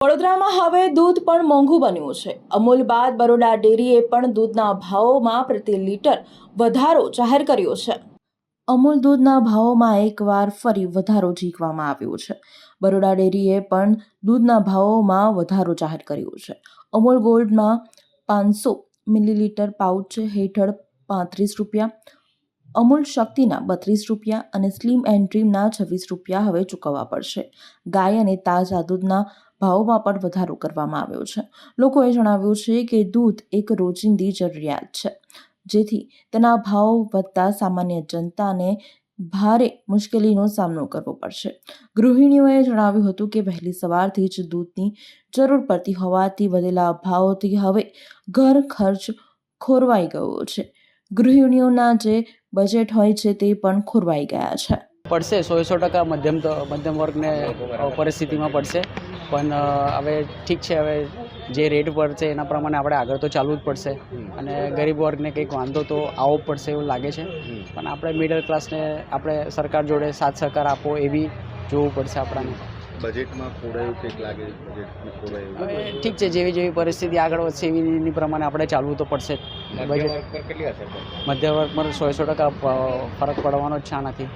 વડોદરામાં હવે દૂધ પણ મોંઘું બન્યું છે। અમૂલ બાદ બરોડા ડેરીએ પણ દૂધના ભાવોમાં પ્રતિ લીટર વધારો જાહેર કર્યો છે। અમૂલ દૂધના ભાવોમાં એકવાર ફરી વધારો ઝીકવામાં આવ્યો છે। બરોડા ડેરીએ પણ દૂધના ભાવોમાં વધારો જાહેર કર્યો છે। અમૂલ ગોલ્ડમાં 500 મિલીલીટર પાઉચ હેઠળ 35 રૂપિયા, અમૂલ શક્તિના 32 રૂપિયા અને સ્લિમ એન્ડ ડ્રીમના 26 રૂપિયા હવે ચૂકવવા પડશે। ગાય અને તાજા દૂધના ભાવોમાં પણ વધારો કરવામાં આવ્યો છે। લોકોએ જણાવ્યું છે કે દૂધ એક રોજિંદી જરૂરિયાત છે, જેથી તેના ભાવ વધતા સામાન્ય જનતાને ભારે મુશ્કેલીનો સામનો કરવો પડશે। ગૃહિણીઓએ જણાવ્યું હતું કે વહેલી સવારથી જ દૂધની જરૂર પડતી હોવાથી વધેલા ભાવોથી હવે ઘર ખર્ચ ખોરવાઈ ગયો છે। ગૃહિણીઓના જે બજેટ હોય છે તે પણ ખોરવાઈ ગયા છે। પડશે 100% મધ્યમ વર્ગને પરિસ્થિતિમાં પડશે, પણ હવે ઠીક છે, હવે જે રેટ પડશે એના પ્રમાણે આપણે આગળ તો ચાલવું જ પડશે અને ગરીબ વર્ગને કંઈક વાંધો તો આવવો પડશે એવું લાગે છે। પણ આપણે મિડલ ક્લાસને આપણે સરકાર જોડે સાથ સહકાર આપવો એવી જોવું પડશે આપણને। બજેટમાં ખોડાયું કંઈક લાગે, બજેટમાં ખોડાયું હવે ઠીક છે, જેવી પરિસ્થિતિ આગળ વધશે એની પ્રમાણે આપણે ચાલવું તો પડશે જ। મધ્યમ વર્ગ પર કેટલી અસર પડશે? મધ્યમ વર્ગ પર 100% ફરક પડવાનો જ છે આનાથી।